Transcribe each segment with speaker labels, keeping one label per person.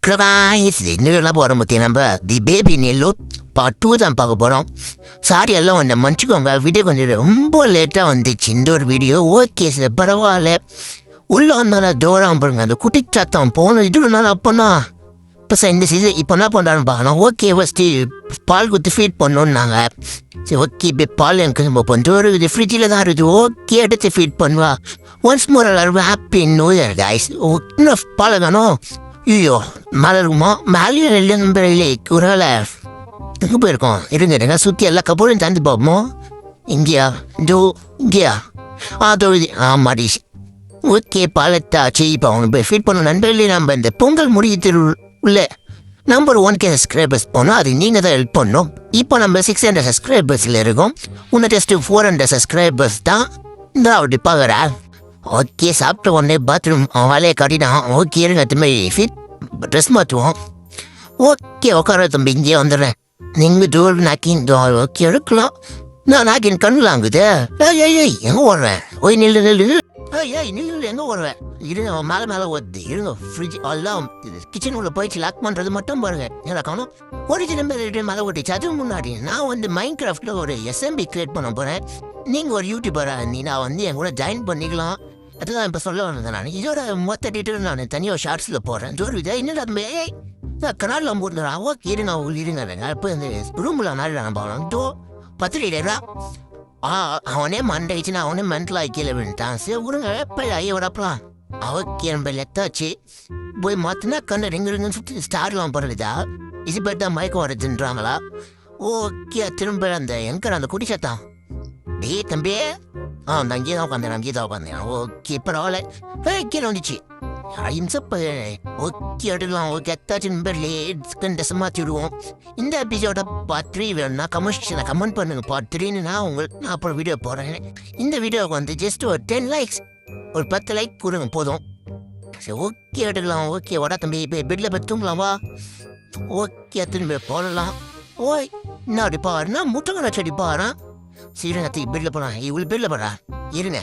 Speaker 1: Guys, இன்னும் போகிற முத்தி நம்ம தி பேபி நெல்லு பார்ட் 2 தான் பார்க்க போகிறோம். சாரி எல்லாம் ஒன்று மன்னிச்சுக்கோங்க, வீடியோ கொஞ்சம் ரொம்ப லேட்டாக வந்துச்சு. இந்த ஒரு வீடியோ ஓகே சார், பரவாயில்ல. உள்ளே வந்தாலும் தோறாம பாருங்க, அந்த குட்டி சத்தம் போன இதுனால அப்போனா இப்போ சார் இந்த சீசன் இப்போ என்ன பண்ணுறான்னு பார்க்கணும். ஓகே ஃபஸ்ட்டு பால் குத்து ஃபீட் பண்ணோன்னாங்க. சரி ஓகே இப்போ பால் எனக்கு நம்ம பண்ணுறோம் ஒரு இது ஃப்ரிட்ஜில் தான் இருக்குது. ஓகே எடுத்து ஃபீட் பண்ணுவா. ஒன்ஸ் மோர் எல்லாரும் ஹாப்பி நியூ இயர் கைஸ். இன்னும் பால் வேணும். ஐயோ மேலே இருக்குமா? மேலே இல்லை நம்பர் இல்லை குரலை எங்கே போயிருக்கோம். இருங்க சுற்றி எல்லா கப்பலும் தந்து பார்ப்போமோ. இங்கேயா இங்கேயா தொழுதி மாடி. ஓகே பாலத்தாச்சு. இப்போ அவங்க போய் ஃபீட் பண்ண நண்பர்களே, நம்ம இந்த பொங்கல் முடியத்தில் உள்ள நம்பர் 1K சப்ஸ்கிரைபர்ஸ் போனோம். அது நீங்கள் தான் ஹெல்ப் பண்ணோம். இப்போ நம்ம 600 சப்ஸ்கிரைபர்ஸில் இருக்கோம். இன்னும் ஜஸ்ட்டு 400 சப்ஸ்கிரைபர்ஸ் தான் இந்த அப்படி பார்க்குறேன். ஓகே சாப்பிட்ட உடனே பாத்ரூம் வேலையை காட்டிட்டான். ஓகே இருங்க திரும்பி ஃபீட் ட்ரெஸ் மாற்றுவோம். ஓகே உட்கார தம்பி, இங்கேயே வந்துடுறேன். நீங்கள் டோர் நாக்கின் ஓகே எடுக்கலாம். நான் நாக்கின் கண்ணுலாங்குது. ஏய் எங்கே ஓடுறேன்? ஓய் நில்லு நில்லு எங்கே ஓடுவேன்? இருங்க மேலே ஓடுது. இருங்க ஃப்ரிட்ஜ் எல்லாம் கிச்சன் உள்ள போயிடுச்சு. லாக் பண்ணுறது மட்டும் பாருங்க. என்ன காணும் ஓடிச்சு நம்பர் மேலே ஓட்டிச்சு. அதுவும் முன்னாடி நான் மைண்ட் கிராஃப்டில் ஒரு SMB கிரியேட் பண்ண போகிறேன். நீங்கள் ஒரு யூடியூபராக இருந்தீ நான் என் கூட ஜாயின் பண்ணிக்கலாம். அதுதான் இப்போ சொல்ல வந்தேன். நான் இதோட மொத்த டீட்டெயில் நான் தனியாக ஷார்ட்ஸில் போடுறேன். ஜோர் விதா என்னடா கனாலில் போட்டுறா. ஓகே இருங்க இப்போ இந்த ரூமில் நாள் நான் போகலாம். 10 அவனே மண்டாயிடுச்சுன்னா அவனே மென்டல் ஆக்கியில் விட்டான். சரி விடுங்க இப்போ ஐயோடப்பலாம். ஓகே நம்ம லெத்தாச்சு போய் மாற்றினா கண்ணு ரிங்குன்னு சுற்றி ஸ்டார்லாம் போடுறதா. இது பேர் தான் மயக்கம் வருதுன்றாங்களா? ஓகே திரும்ப அந்த எங்கடா அந்த குடி சத்தான். டே தம்பி நான் அங்கேயே தான் உட்காந்தேன். ஓகே பரவாயில்ல. கீழே வந்துச்சு. ஓகே எடுக்கலாம். ஓகே எத்தாச்சு நம்பர் மாற்றி விடுவோம். இந்த எபிசோட பார்ட் 3 வேணும்னா கமெண்ட் பண்ணுங்க. பார்ட் 3ன்னு நான் அப்புறம் வீடியோ போடுறேன். இந்த வீடியோவுக்கு வந்து ஜஸ்ட் ஒரு 10 லைக்ஸ், ஒரு 10 லைக் கொடுங்க போதும். சரி ஓகே எடுக்கலாம். ஓகே வடா தம்பி இப்போ பெட்டில் போய் தூங்கலாமா? ஓகே திரும்பி போடலாம். ஓய் என்ன அப்படி பாருன்னா முட்டைக்கடை செடி பாரு. சரி நத்தி பெட்டில் போகலாம். இவ்வளோ பெட்டில் போடா. இருங்க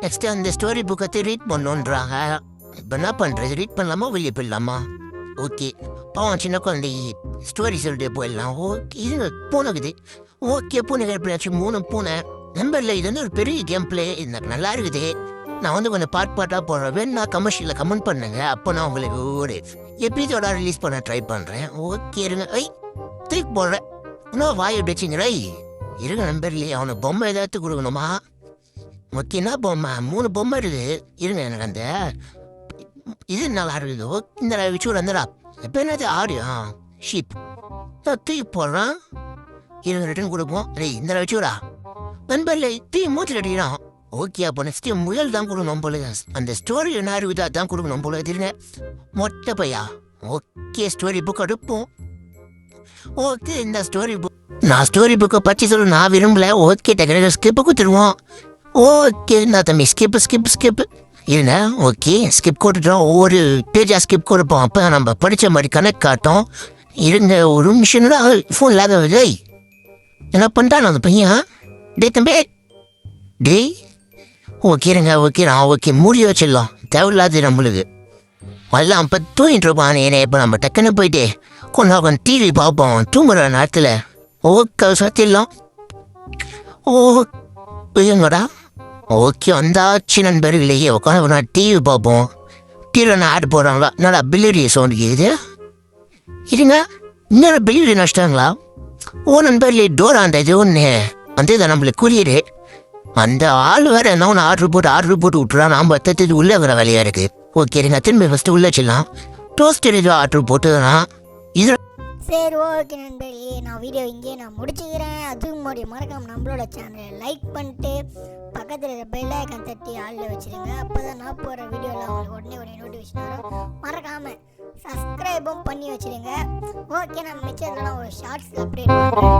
Speaker 1: நெக்ஸ்ட்டு அந்த ஸ்டோரி புக்கத்தை ரீட் பண்ணணுன்றாங்க. இப்போ என்ன பண்ணுறது? ரீட் பண்ணலாமா வெளியே போயிடலாமா? ஓகே பாவம் சின்ன குழந்தை ஸ்டோரி சொல்லிட்டு போயிடலாம். ஓகே இது பூனைக்குது. ஓகே பூனை எப்படியாச்சும் 3 பூனை நம்பரில். இது வந்து ஒரு பெரிய கேம் பிளே. எனக்கு நல்லா இருக்குது. நான் கொஞ்சம் பாட்டாக போடுறேன். வேணுன்னா கமர்ஷியலில் கமெண்ட் பண்ணுங்க. அப்போ நான் உங்களுக்கு ஒரு எபிசோட ரிலீஸ் பண்ண ட்ரை பண்ணுறேன். ஓகே இருங்க. தூக்கி போடுறேன். இன்னும் வாய் வச்சுங்கிறே. இருங்க நம்பர்லையே அவனுக்கு பொம்மை ஏதாச்சும் கொடுக்கணுமா? ஓகே என்ன பொம்மை? 3 பொம்மை இருக்குது. இருங்க எனக்கு அந்த இது நல்லா இருக்குது. இந்த வச்சு வந்துடா. இப்போ என்னது ஆடு ஷீப் தூக்கி போடுறான். இருங்க ரிட்டன் கொடுப்போம். இந்த வச்சுடா நண்பர்ல தூக்கி மூச்சு அடிக்கிறான். ஓகே அப்போ நெக்ஸ்ட் முயல் தான் கொடுக்கணும் போல. அந்த ஸ்டோரி என்ன இருக்குதா தான் கொடுக்கணும் போல. திருங்க மொட்டை பையா. ஓகே ஸ்டோரி புக் எடுப்போம். ஓகே இந்த ஸ்டோரி புக் நான் ஸ்டோரி புக்கை பற்றி சொல்ல நான் விரும்பல. ஓகே டெக்னிக்கல் ஸ்கிப்பு கொடுத்துருவோம். ஓகே நான் தம்பி ஸ்கிப் இருங்க. ஓகே ஸ்கிப் கொடுத்துட்டோம். ஒவ்வொரு பேஜாக ஸ்கிப் கொடுப்போம். அப்போ நம்ம படித்த மாதிரி கணக்கு காட்டும். இருங்க ஒரு நிமிஷம்னா ஃபோன் இல்லாத விஜய் என்ன பண்ணிட்டான் அந்த பையன். டே தம்பி டே ஓகே இருங்க. ஓகே மூடி வச்சிடலாம். தேவையில்லாது நம்மளுக்கு எல்லாம் அப்போ தூங்கிட்டு இருப்பான். ஏன்னா இப்போ நம்ம டக்குன்னு போயிட்டு கொஞ்சம் டிவி பார்ப்போம் தூங்குற நேரத்தில். ஓகே சத்திடலாம். ஓங்கடா. ஓகே வந்தாச்சு நண்பர்களே. உட்காந்து நான் டிவி பார்ப்போம். டிவியில் நான் ஆட் போடுறாங்களா? நல்லா பில்லியரி சவுண்ட் கேட்குது. இருங்க இன்னொரு பில்லியரி நஷ்டாங்களா? நண்பர்களே டோர் அந்த இது ஒன்று வந்து இதை நம்மளுக்கு குறியிரு. அந்த ஆள் வேறு என்ன ஒன்று ஆர்டர் போட்டு விட்டுறா. நாம் பத்தது உள்ளே வர வேலையாக இருக்குது. ஓகே இருங்க திரும்பி ஃபஸ்ட்டு உள்ளே வச்சிடலாம். டோஸ்டர் ஏதோ ஆர்டர் போட்டுதான் இது.
Speaker 2: சரி ஓகே நண்பர்களே, நான் வீடியோ இங்கே நான் முடிச்சுக்கிறேன். அதுவும் மறக்காம நம்மளோட சேனலை லைக் பண்ணிட்டு பக்கத்தில் இருக்கிற பெல் ஐக்கான் தட்டி ஆளில் வச்சுருங்க. அப்போ தான் நான் போகிற வீடியோவில் உங்களுக்கு உடனே நோட்டிஃபிகேஷன் வரும். மறக்காமல் சப்ஸ்கிரைபும் பண்ணி வச்சுருங்க. ஓகே நான் மிச்சர்லாம் ஒரு ஷார்ட்ஸ் அப்டேட் பண்ணுறேன்.